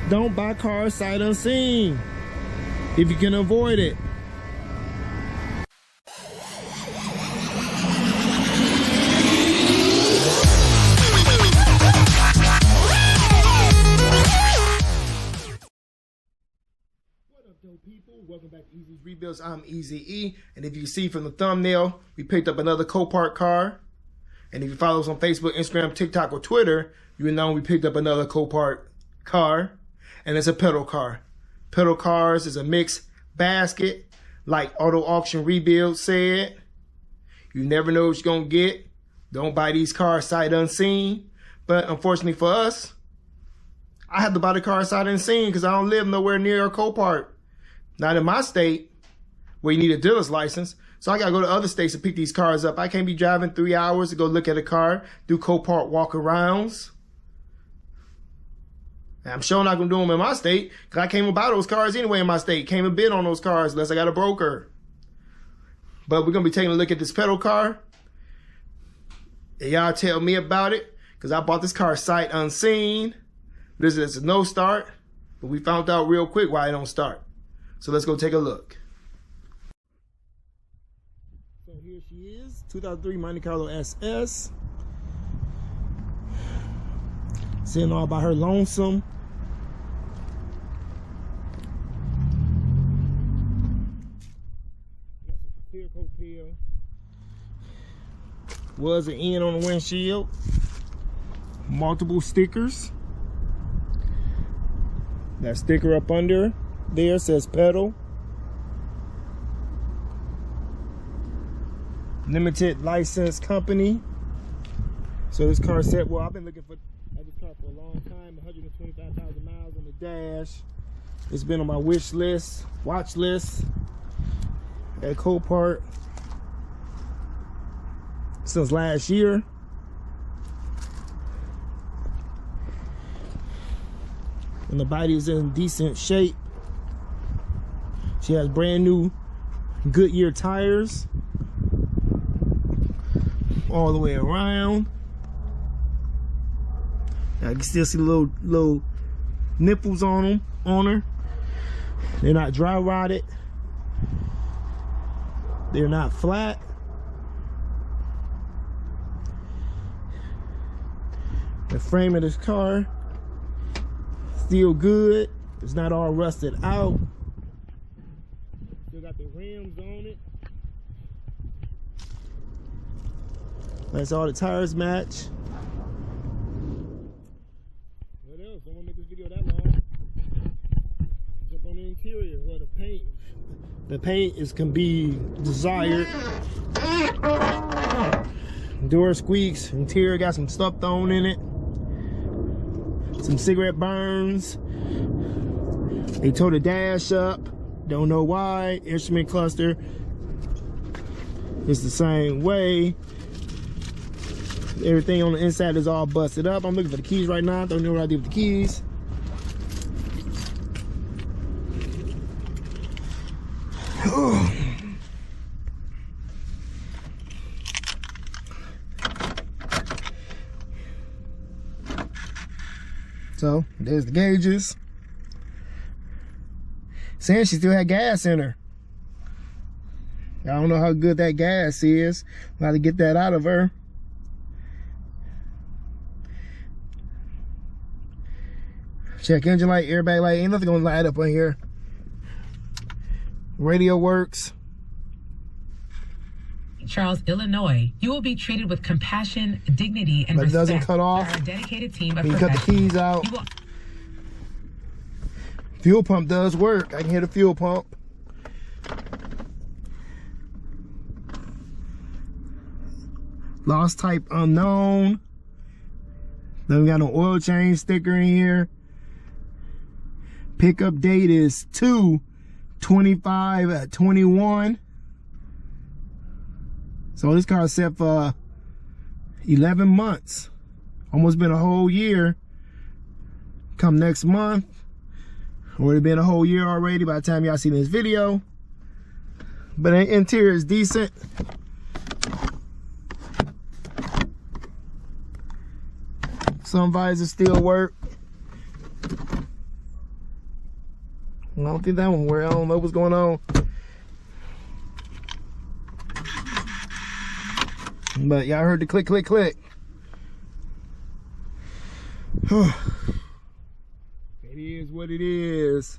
Don't buy cars sight unseen if you can avoid it. People, welcome back to Easy's Rebuilds. I'm Easy E, and if you see from the thumbnail, we picked up another Copart car. And if you follow us on Facebook, Instagram, TikTok, or Twitter, you will know we picked up another Copart car, and it's a pedal car. Pedal cars is a mixed basket, like Auto Auction Rebuild said. You never know what you're gonna get. Don't buy these cars sight unseen. But unfortunately for us, I have to buy the car sight unseen because I don't live nowhere near a Copart. Not in my state, where you need a dealer's license. So I got to go to other states to pick these cars up. I can't be driving 3 hours to go look at a car, do Copart walk-arounds. And I'm sure not going to do them in my state, because I can't even buy those cars anyway in my state. Can't even bid on those cars unless I got a broker. But we're going to be taking a look at this pedal car. And y'all tell me about it, because I bought this car sight unseen. This is a no start, but we found out real quick why it don't start. So let's go take a look. So here she is, 2003 Monte Carlo SS. Sitting all by her lonesome. Got some clear coat peel. Was an end on the windshield. Multiple stickers. That sticker up under there says pedal. Limited license company. So this car said, well, I've been looking at this car for a long time. 125,000 miles on the dash. It's been on my wish list, watch list at Copart since last year. And the body is in decent shape. She has brand new Goodyear tires all the way around. I can still see little nipples on her. They're not dry rotted. They're not flat. The frame of this car still good. It's not all rusted out. Still got the rims on it. That's all the tires match. What else? Don't want to make this video that long. Jump on the interior. Well, the paint. The paint can be desired. Door squeaks. Interior got some stuff thrown in it. Some cigarette burns. They tore the dash up. Don't know why. Instrument cluster is the same way. Everything on the inside is all busted up. I'm looking for the keys right now. Don't know what I did with the keys. So there's the gauges. Saying she still had gas in her. I don't know how good that gas is. I'll have to get that out of her. Check engine light, airbag light. Ain't nothing gonna light up on here. Radio works. Charles, Illinois. You will be treated with compassion, dignity, and respect. It doesn't cut off. Our dedicated team of you cut the keys out. Fuel pump does work. I can hear the fuel pump. Lost type unknown. Then we got an oil change sticker in here. Pickup date is 2/25/21. So this car is set for 11 months. Almost been a whole year. Come next month. Already been a whole year already by the time y'all see this video. But the interior is decent. Sun visors still work. I don't think that one worked. I don't know what's going on. But y'all heard the click, click, click. It is what it is.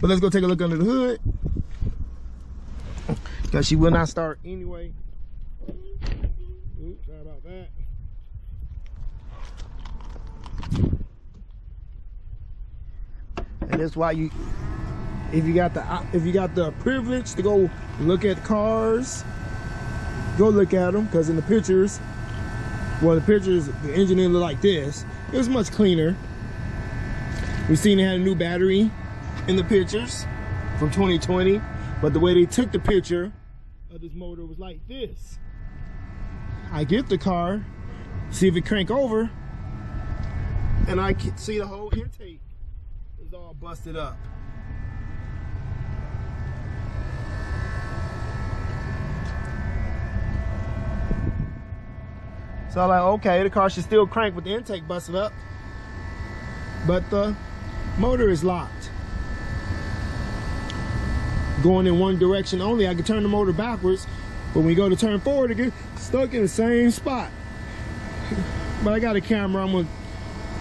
But let's go take a look under the hood. Because she will not start anyway. Oops, sorry about that. And that's why you, if you got the privilege to go look at cars, go look at them. Because in the pictures, well, the pictures, the engine didn't look like this. It was much cleaner. We seen it had a new battery in the pictures from 2020, but the way they took the picture of this motor was like this. I get the car, see if it crank over, and I can see the whole intake is all busted up. So I'm like, okay, the car should still crank with the intake busted up, but the motor is locked. Going in one direction only, I can turn the motor backwards, but when we go to turn forward, it gets stuck in the same spot. But I got a camera I'm gonna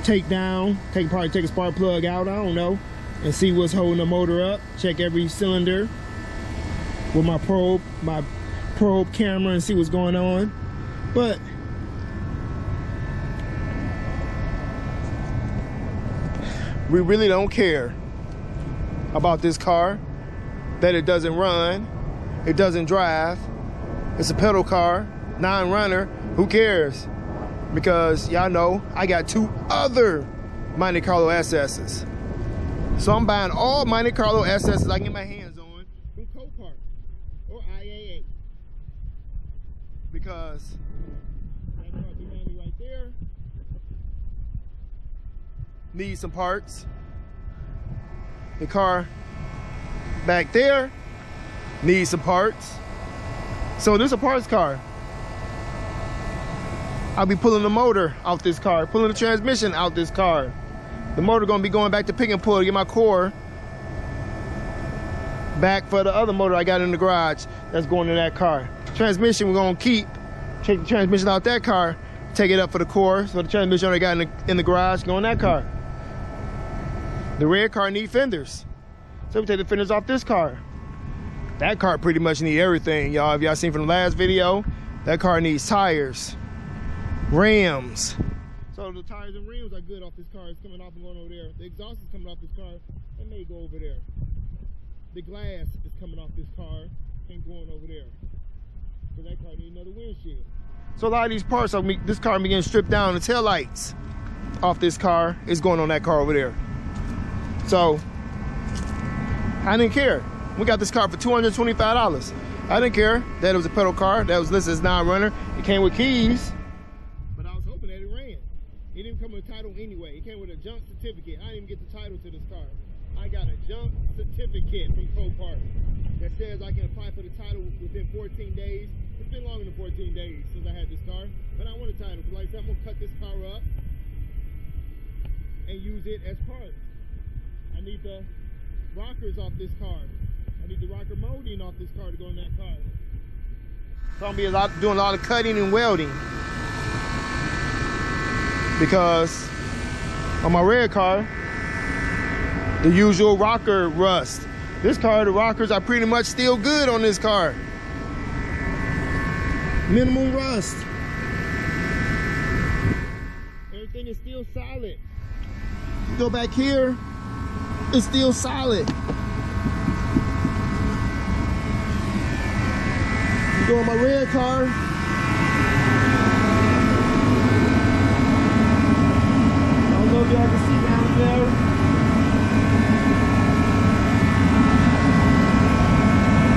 take down, probably take a spark plug out, I don't know, and see what's holding the motor up. Check every cylinder with my probe camera and see what's going on. But we really don't care about this car, that it doesn't run, it doesn't drive, it's a pedal car, non-runner, who cares? Because y'all know I got 2 other Monte Carlo SS's. So I'm buying all Monte Carlo SS's I can get my hands on from Copart or IAA. Because that car behind me right there needs some parts. The car back there needs some parts. So this is a parts car. I'll be pulling the motor out this car, pulling the transmission out this car. The motor gonna be going back to pick and pull to get my core back for the other motor I got in the garage that's going to that car. Transmission we're gonna keep, take the transmission out that car, take it up for the core, so the transmission I got in the garage go in that car. The red car need fenders, so we take the fenders off this car. That car pretty much need everything, y'all. If y'all seen from the last video, that car needs tires, rims. So the tires and rims are good off this car. It's coming off and going over there. The exhaust is coming off this car and may go over there. The glass is coming off this car and going over there. So that car needs another windshield. So a lot of these parts, this car be getting stripped down. The tail lights off this car is going on that car over there. So I didn't care. We got this car for $225. I didn't care that it was a pedal car, that was listed as non-runner. It came with keys, but I was hoping that it ran. It didn't come with a title anyway. It came with a junk certificate. I didn't even get the title to this car. I got a junk certificate from Copart that says I can apply for the title within 14 days. It's been longer than 14 days since I had this car, but I want a title. Like I said, I'm gonna cut this car up and use it as parts. I need the rockers off this car. I need the rocker molding off this car to go in that car. So I'm gonna be doing a lot of cutting and welding, because on my red car, the usual rocker rust. This car, the rockers are pretty much still good on this car. Minimum rust. Everything is still solid. You go back here, it's still solid. You go on my red car, I don't know if y'all can see down there.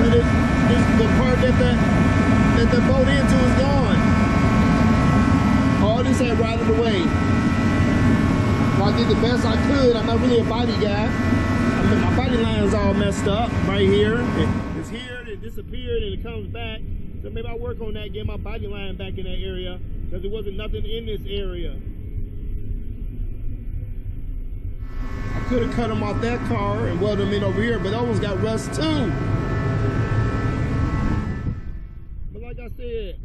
But the part that the boat into is gone. All this had rotted away. I did the best I could. I'm not really a body guy. My body line's all messed up right here. It's here, it disappeared, and it comes back. So maybe I'll work on that, get my body line back in that area, because there wasn't nothing in this area. I Could have cut them off that car and welded them in over here, but that one's got rust too. But like I said,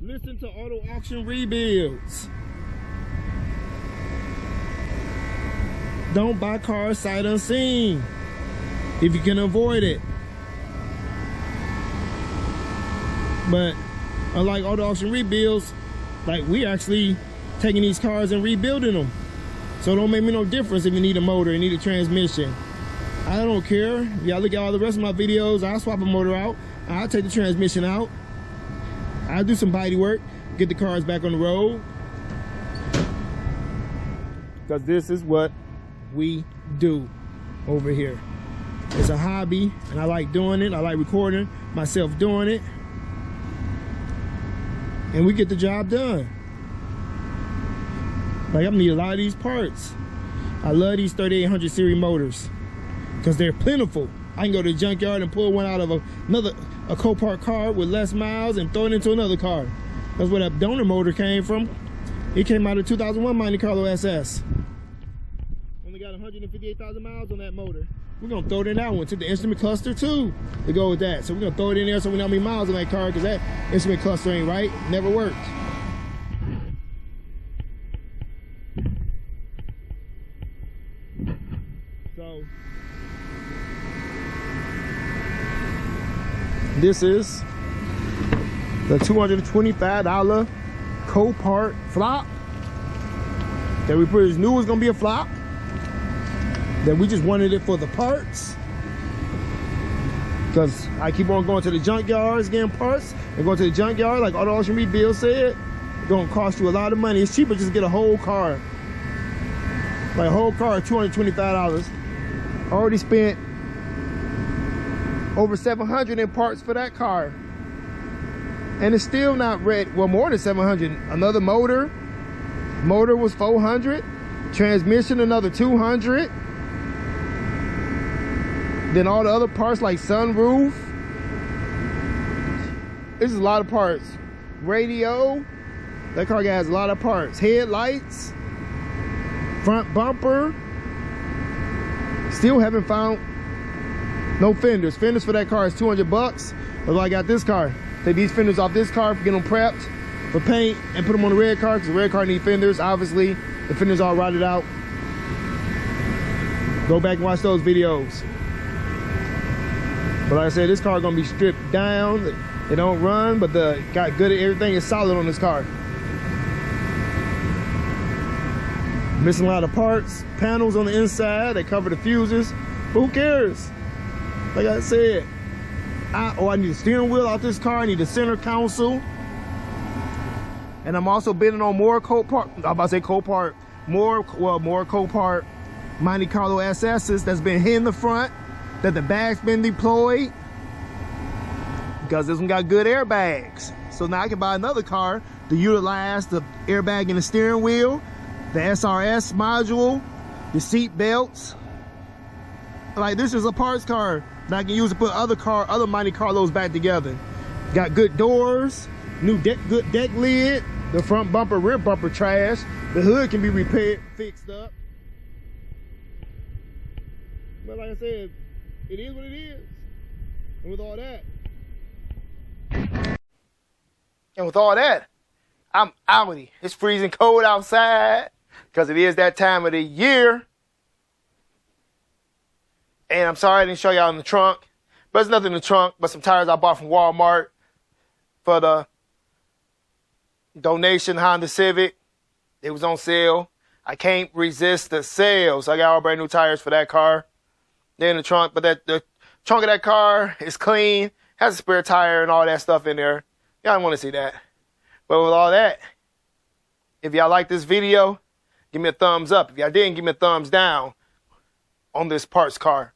listen to Auto Auction Rebuilds. Don't buy cars sight unseen if you can avoid it. But unlike Auto Auction Rebuilds, like we actually taking these cars and rebuilding them. So it don't make me no difference if you need a motor, you need a transmission. I don't care. If y'all look at all the rest of my videos, I'll swap a motor out. I'll take the transmission out. I'll do some body work, get the cars back on the road. Because this is what we do over here. It's a hobby and I like doing it. I like recording myself doing it. And we get the job done. Like I'm gonna need a lot of these parts. I love these 3800 series motors because they're plentiful. I can go to the junkyard and pull one out of a Copart car with less miles and throw it into another car. That's where that donor motor came from. It came out of 2001 Monte Carlo SS. Only got 158,000 miles on that motor. We're gonna throw it in that one. Took the instrument cluster too to go with that. So we're gonna throw it in there so we know how many miles on that car because that instrument cluster ain't right. Never worked. So this is the $225 Copart flop that we pretty knew was gonna be a flop. That we just wanted it for the parts. Because I keep on going to the junkyards getting parts and going to the junkyard like Auto Auction Rebuild said. It's gonna cost you a lot of money. It's cheaper just to get a whole car. Like a whole car, $225. I already spent over $700 in parts for that car. And it's still not ready. Well, more than $700. Another motor. Motor was $400. Transmission, another $200. Then all the other parts like sunroof. This is a lot of parts. Radio. That car has a lot of parts. Headlights. Front bumper. Still haven't found no fenders. Fenders for that car is 200 bucks. But I got this car. Take these fenders off this car, get them prepped for paint, and put them on the red car because the red car needs fenders. Obviously, the fenders all rotted out. Go back and watch those videos. But like I said, this car gonna be stripped down. It don't run, but got good. Everything is solid on this car. Missing a lot of parts, panels on the inside. They cover the fuses. But who cares? Like I said, I need a steering wheel off this car. I need a center console. And I'm also bidding on more Copart. I'm about to say Copart. More Copart Monte Carlo SS's that's been hit in the front. That the bag's been deployed. Because this one got good airbags. So now I can buy another car to utilize the airbag in the steering wheel, the SRS module, the seat belts. Like this is a parts car that I can use to put other Monte Carlos back together. Got good doors, good deck lid, the front bumper, rear bumper trash. The hood can be repaired, fixed up. But like I said, it is what it is. And with all that, I'm outie. It's freezing cold outside because it is that time of the year. And I'm sorry I didn't show y'all in the trunk. But there's nothing in the trunk but some tires I bought from Walmart for the donation Honda Civic. It was on sale. I can't resist the sale. So I got all brand new tires for that car. They're in the trunk, but the trunk of that car is clean. Has a spare tire and all that stuff in there. Y'all don't want to see that. But with all that, if y'all like this video, give me a thumbs up. If y'all didn't, give me a thumbs down on this parts car.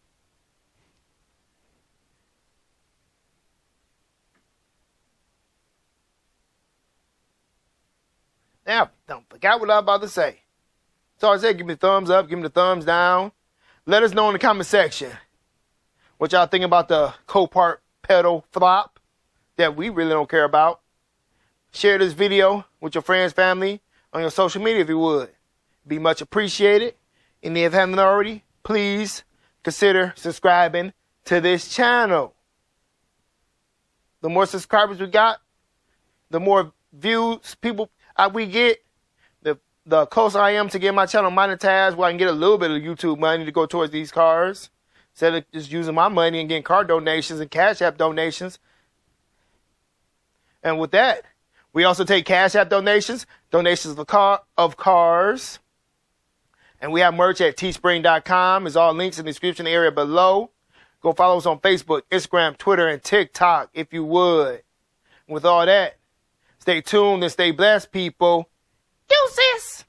Now, don't forget what I was about to say. So I said, give me a thumbs up, give me the thumbs down. Let us know in the comment section what y'all think about the Copart pedal flop that we really don't care about. Share this video with your friends, family, on your social media if you would. Be much appreciated. And if you haven't already, please consider subscribing to this channel. The more subscribers we got, the more views we get, the closer I am to get my channel monetized, where I can get a little bit of YouTube money to go towards these cars, instead of just using my money and getting car donations and Cash App donations. And with that, we also take Cash App donations of cars. And we have merch at teespring.com. There's all links in the description area below. Go follow us on Facebook, Instagram, Twitter, and TikTok if you would. And with all that, stay tuned and stay blessed, people. Deuces!